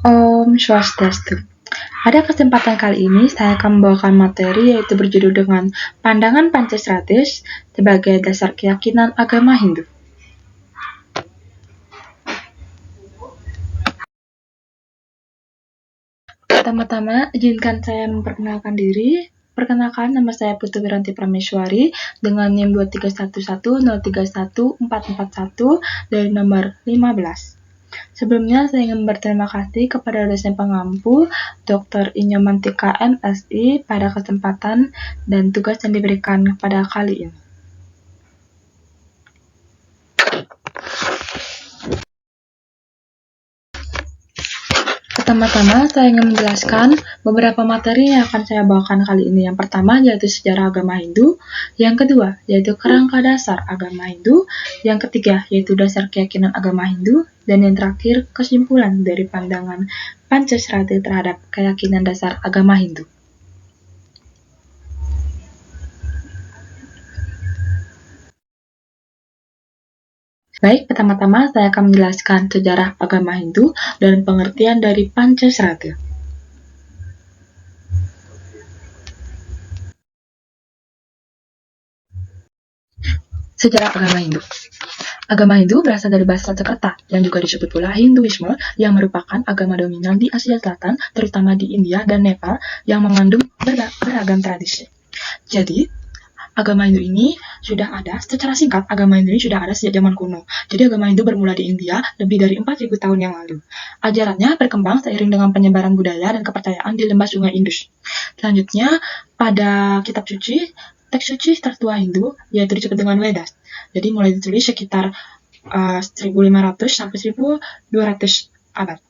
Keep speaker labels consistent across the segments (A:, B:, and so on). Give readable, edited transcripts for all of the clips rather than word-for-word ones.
A: Om Swastiastu. Pada kesempatan kali ini, saya akan membawakan materi yaitu berjudul dengan Pandangan Pancasratis sebagai dasar keyakinan agama Hindu. Pertama-tama, izinkan saya memperkenalkan diri. Perkenalkan, nama saya Putu Wiranti Prameswari dengan NIM 231031441 dari nomor 15. Sebelumnya, saya ingin berterima kasih kepada dosen pengampu, Dr. Inyomantika MSI, pada kesempatan dan tugas yang diberikan pada kali ini. Pertama-tama, saya ingin menjelaskan beberapa materi yang akan saya bawakan kali ini. Yang pertama, yaitu sejarah agama Hindu. Yang kedua, yaitu kerangka dasar agama Hindu. Yang ketiga, yaitu dasar keyakinan agama Hindu. Dan yang terakhir, kesimpulan dari pandangan Pancasrati terhadap keyakinan dasar agama Hindu. Baik, pertama-tama saya akan menjelaskan sejarah agama Hindu dan pengertian dari Pancasrati. Sejarah agama Hindu. Agama Hindu berasal dari bahasa Sanskerta yang juga disebut pula Hinduisme, yang merupakan agama dominan di Asia Selatan, terutama di India dan Nepal, yang mengandung beragam tradisi. Jadi, agama Hindu ini sudah ada, secara singkat, agama Hindu ini sudah ada sejak zaman kuno. Jadi agama Hindu bermula di India lebih dari 4.000 tahun yang lalu. Ajarannya berkembang seiring dengan penyebaran budaya dan kepercayaan di lembah sungai Indus. Selanjutnya, pada kitab suci, teks suci tertua Hindu, yaitu disebut dengan Vedas. Jadi mulai ditulis sekitar 1500 sampai 1200 abad.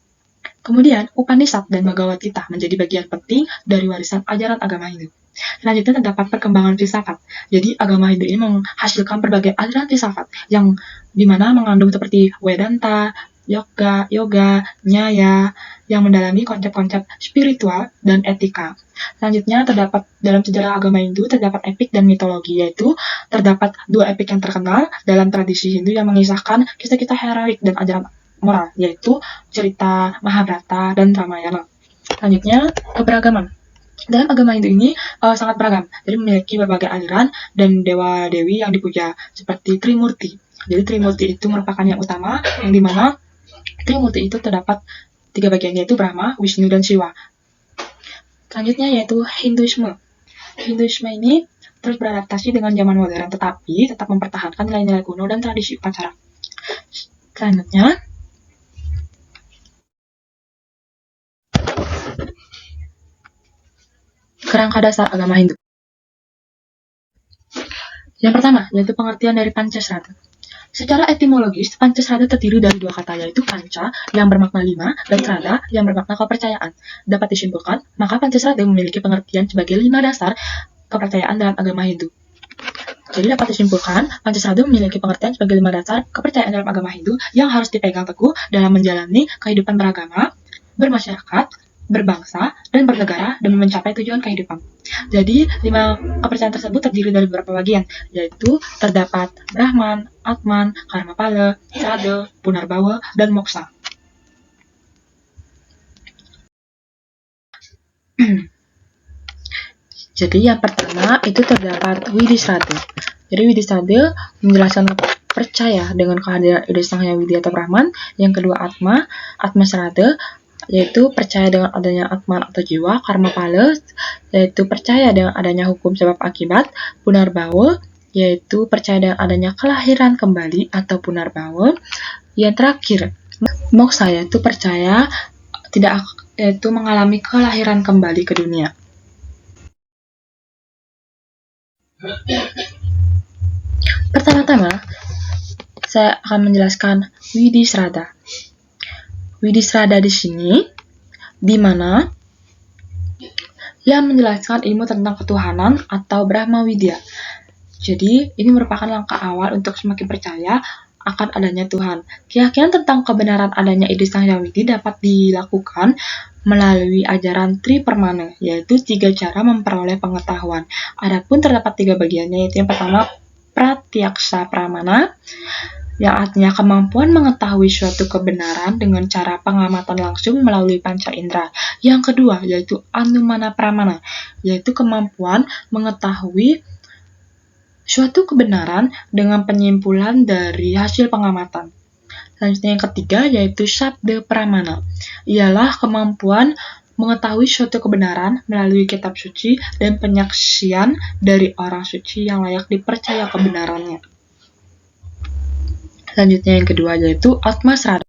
A: Kemudian, Upanishad dan Bhagavad Gita menjadi bagian penting dari warisan ajaran agama Hindu. Selanjutnya terdapat perkembangan filsafat. Jadi agama Hindu ini menghasilkan berbagai aliran filsafat yang dimana mengandung seperti Vedanta, yoga, nyaya, yang mendalami konsep-konsep spiritual dan etika. Selanjutnya terdapat dalam sejarah agama Hindu terdapat epik dan mitologi, yaitu terdapat dua epik yang terkenal dalam tradisi Hindu yang mengisahkan kisah-kisah heroik dan ajaran moral, yaitu cerita Mahabharata dan Ramayana. Selanjutnya, keberagaman. Dalam agama Hindu ini sangat beragam, jadi memiliki berbagai aliran dan dewa-dewi yang dipuja, seperti Trimurti. Jadi Trimurti itu merupakan yang utama, yang dimana Trimurti itu terdapat 3 bagian, yaitu Brahma, Wisnu, dan Siwa. Selanjutnya yaitu Hinduisme. Hinduisme ini terus beradaptasi dengan zaman modern, tetapi tetap mempertahankan nilai-nilai kuno dan tradisi upacara. Selanjutnya, kerangka dasar agama Hindu. Yang pertama, yaitu pengertian dari Pancasrata. Secara etimologis, Pancasrata terdiri dari dua kata, yaitu panca yang bermakna 5 dan srada yang bermakna kepercayaan. Dapat disimpulkan, maka Pancasrata memiliki pengertian sebagai 5 dasar kepercayaan dalam agama Hindu. Jadi dapat disimpulkan, Pancasrata memiliki pengertian sebagai 5 dasar kepercayaan dalam agama Hindu yang harus dipegang teguh dalam menjalani kehidupan beragama, bermasyarakat, berbangsa, dan bernegara demi mencapai tujuan kehidupan. Jadi, 5 kepercayaan tersebut terdiri dari beberapa bagian, yaitu terdapat Brahman, Atman, Karmapala, Srada, Punarbawa, dan Moksa. Jadi yang pertama itu terdapat Widisrada. Jadi Widisrada menjelaskan percaya dengan kehadiran ide Sang Hyang Widi atau Brahman. Yang kedua Atma Srada, yaitu percaya dengan adanya Atman atau jiwa. Karmapala, yaitu percaya dengan adanya hukum sebab akibat. Punarbawa, yaitu percaya dengan adanya kelahiran kembali atau Punarbawa. Yang terakhir, Moksa, yaitu percaya yaitu mengalami kelahiran kembali ke dunia. Pertama-tama, saya akan menjelaskan Widisrada. Widisrada di sini, di mana yang menjelaskan ilmu tentang ketuhanan atau Brahma Widya. Jadi, ini merupakan langkah awal untuk semakin percaya akan adanya Tuhan. Keyakinan tentang kebenaran adanya ide Sang Hyang Widi dapat dilakukan melalui ajaran Tripermana, yaitu 3 cara memperoleh pengetahuan. Adapun terdapat 3 bagiannya, yaitu yang pertama Pratyaksa Pramana, yang artinya kemampuan mengetahui suatu kebenaran dengan cara pengamatan langsung melalui panca indera. Yang kedua yaitu Anumana Pramana, yaitu kemampuan mengetahui suatu kebenaran dengan penyimpulan dari hasil pengamatan. Selanjutnya yang ketiga yaitu Sabda Pramana, ialah kemampuan mengetahui suatu kebenaran melalui kitab suci dan penyaksian dari orang suci yang layak dipercaya kebenarannya. Selanjutnya yang kedua yaitu Atma Srada.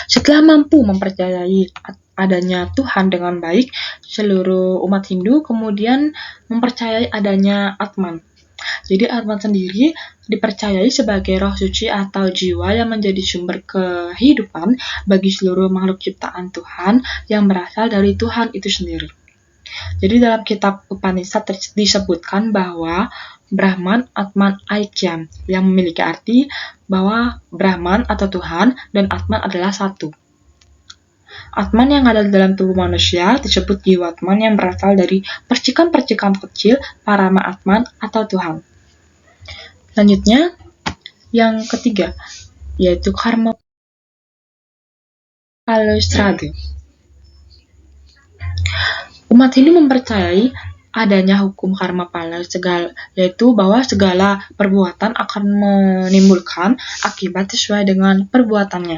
A: Setelah mampu mempercayai adanya Tuhan dengan baik, seluruh umat Hindu kemudian mempercayai adanya Atman. Jadi Atman sendiri dipercayai sebagai roh suci atau jiwa yang menjadi sumber kehidupan bagi seluruh makhluk ciptaan Tuhan yang berasal dari Tuhan itu sendiri. Jadi dalam kitab Upanishad disebutkan bahwa Brahman, Atman, Aikyam, yang memiliki arti bahwa Brahman atau Tuhan dan Atman adalah satu. Atman yang ada dalam tubuh manusia disebut Jiwatman yang berasal dari percikan-percikan kecil Parama Atman atau Tuhan. Selanjutnya, yang ketiga, yaitu Karma Palasrada. Umat Hindu mempercayai adanya hukum karma pala, yaitu bahwa segala perbuatan akan menimbulkan akibat sesuai dengan perbuatannya.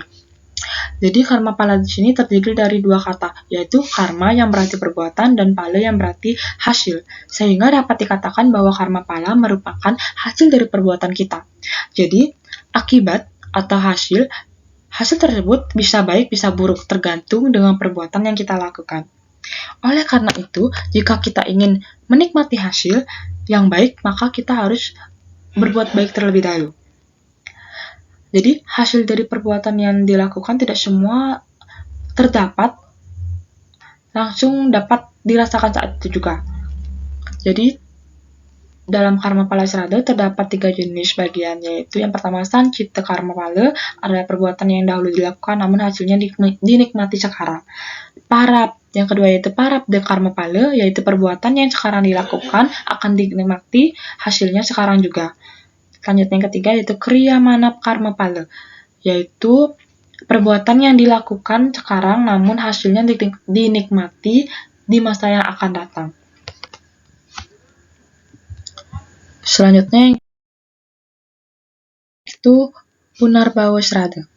A: Jadi karma pala di sini terdiri dari dua kata, yaitu karma yang berarti perbuatan dan pala yang berarti hasil. Sehingga dapat dikatakan bahwa karma pala merupakan hasil dari perbuatan kita. Jadi akibat atau hasil tersebut bisa baik bisa buruk tergantung dengan perbuatan yang kita lakukan. Oleh karena itu, jika kita ingin menikmati hasil yang baik, maka kita harus berbuat baik terlebih dahulu. Jadi, hasil dari perbuatan yang dilakukan tidak semua langsung dapat dirasakan saat itu juga. Jadi, dalam karma palasrada terdapat 3 jenis bagian, yaitu yang pertama sancipta karma pala adalah perbuatan yang dahulu dilakukan namun hasilnya dinikmati sekarang. Yang kedua yaitu parabda karma pala, yaitu perbuatan yang sekarang dilakukan akan dinikmati hasilnya sekarang juga. Selanjutnya yang ketiga yaitu kriya manap karma pala, yaitu perbuatan yang dilakukan sekarang namun hasilnya dinikmati di masa yang akan datang. Selanjutnya itu Punarbawa Srada.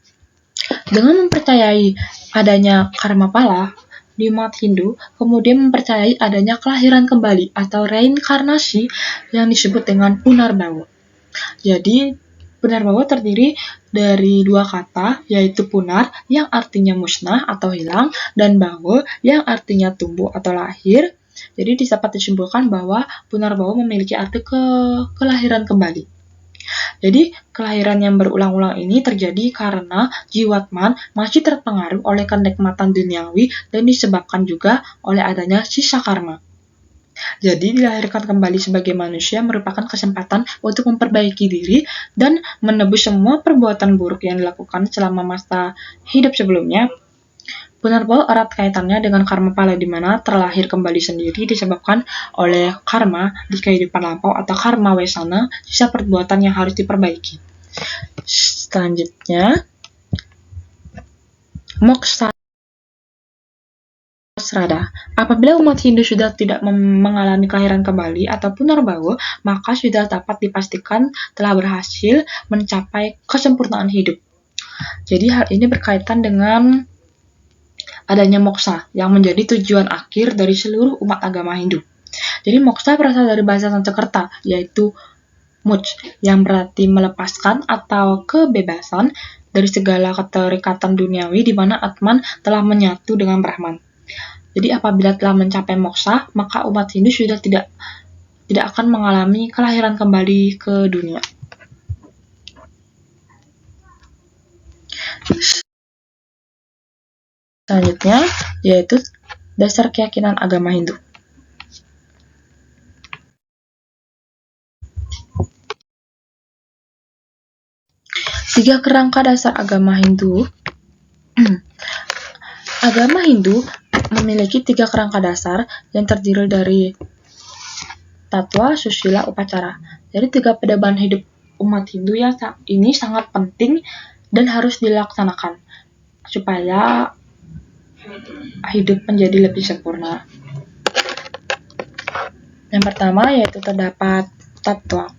A: Dengan mempercayai adanya karma pala, di umat Hindu kemudian mempercayai adanya kelahiran kembali atau reinkarnasi yang disebut dengan Punarbawa. Jadi Punarbawa terdiri dari dua kata, yaitu punar yang artinya musnah atau hilang dan bawa yang artinya tumbuh atau lahir. Jadi dapat disimpulkan bahwa Punarbawa memiliki arti kelahiran kembali. Jadi kelahiran yang berulang-ulang ini terjadi karena Jiwatman masih terpengaruh oleh kenikmatan duniawi dan disebabkan juga oleh adanya sisa karma. Jadi dilahirkan kembali sebagai manusia merupakan kesempatan untuk memperbaiki diri dan menebus semua perbuatan buruk yang dilakukan selama masa hidup sebelumnya. Punarbawa erat kaitannya dengan karma pala di mana terlahir kembali sendiri disebabkan oleh karma di kehidupan lampau atau karma wesana, sisa perbuatan yang harus diperbaiki. Selanjutnya, moksha Srada. Apabila umat Hindu sudah tidak mengalami kelahiran kembali atau Punarbawa, maka sudah dapat dipastikan telah berhasil mencapai kesempurnaan hidup. Jadi hal ini berkaitan dengan adanya moksha yang menjadi tujuan akhir dari seluruh umat agama Hindu. Jadi moksha berasal dari bahasa Sanskerta, yaitu moksha, yang berarti melepaskan atau kebebasan dari segala keterikatan duniawi di mana Atman telah menyatu dengan Brahman. Jadi apabila telah mencapai moksha, maka umat Hindu sudah tidak akan mengalami kelahiran kembali ke dunia. Selanjutnya, yaitu dasar keyakinan agama Hindu. Tiga kerangka dasar agama Hindu. Agama Hindu memiliki 3 kerangka dasar yang terdiri dari tatwa, susila, upacara. Jadi 3 pedoman hidup umat Hindu yang ini sangat penting dan harus dilaksanakan supaya hidup menjadi lebih sempurna. Yang pertama yaitu terdapat tatwa.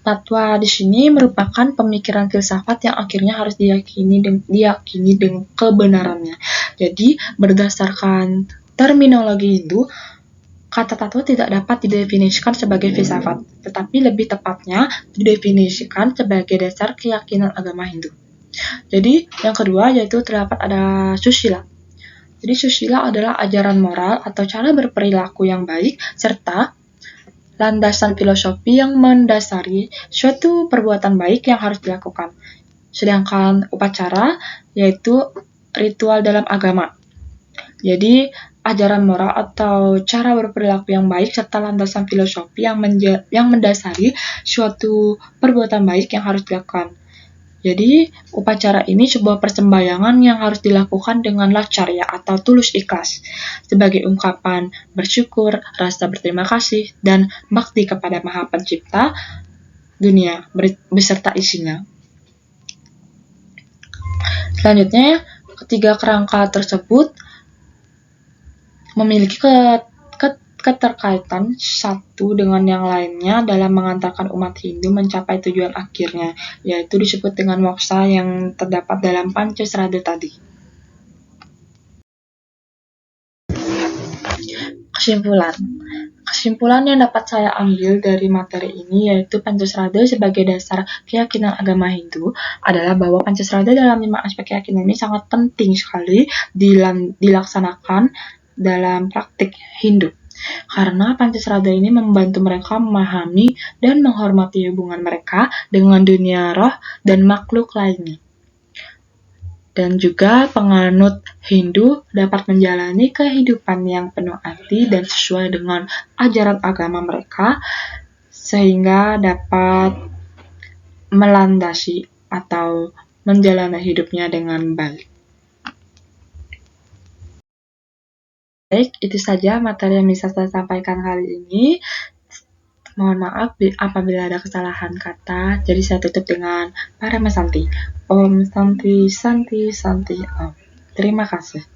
A: Tatwa di sini merupakan pemikiran filsafat yang akhirnya harus diyakini dengan kebenarannya. Jadi, berdasarkan terminologi Hindu, kata tatwa tidak dapat didefinisikan sebagai filsafat, tetapi lebih tepatnya didefinisikan sebagai dasar keyakinan agama Hindu. Jadi, yang kedua yaitu terdapat ada susila. Jadi, susila adalah ajaran moral atau cara berperilaku yang baik serta landasan filosofi yang mendasari suatu perbuatan baik yang harus dilakukan. Sedangkan upacara yaitu ritual dalam agama. Jadi, ajaran moral atau cara berperilaku yang baik serta landasan filosofi yang mendasari suatu perbuatan baik yang harus dilakukan. Jadi, upacara ini sebuah persembahyangan yang harus dilakukan dengan lacarya atau tulus ikhlas, sebagai ungkapan bersyukur, rasa berterima kasih, dan bakti kepada Maha Pencipta dunia beserta isinya. Selanjutnya, ketiga kerangka tersebut memiliki keterkaitan satu dengan yang lainnya dalam mengantarkan umat Hindu mencapai tujuan akhirnya, yaitu disebut dengan moksa yang terdapat dalam Pancasrada tadi. Kesimpulan yang dapat saya ambil dari materi ini yaitu Pancasrada sebagai dasar keyakinan agama Hindu adalah bahwa Pancasrada dalam 5 aspek keyakinan ini sangat penting sekali dilaksanakan dalam praktik Hindu. Karena Pancasrada ini membantu mereka memahami dan menghormati hubungan mereka dengan dunia roh dan makhluk lainnya. Dan juga penganut Hindu dapat menjalani kehidupan yang penuh arti dan sesuai dengan ajaran agama mereka sehingga dapat melandasi atau menjalani hidupnya dengan baik. Baik, itu saja materi yang bisa saya sampaikan kali ini. Mohon maaf apabila ada kesalahan kata. Jadi saya tutup dengan Paramasanti. Om Santi Santi Santi Om. Terima kasih.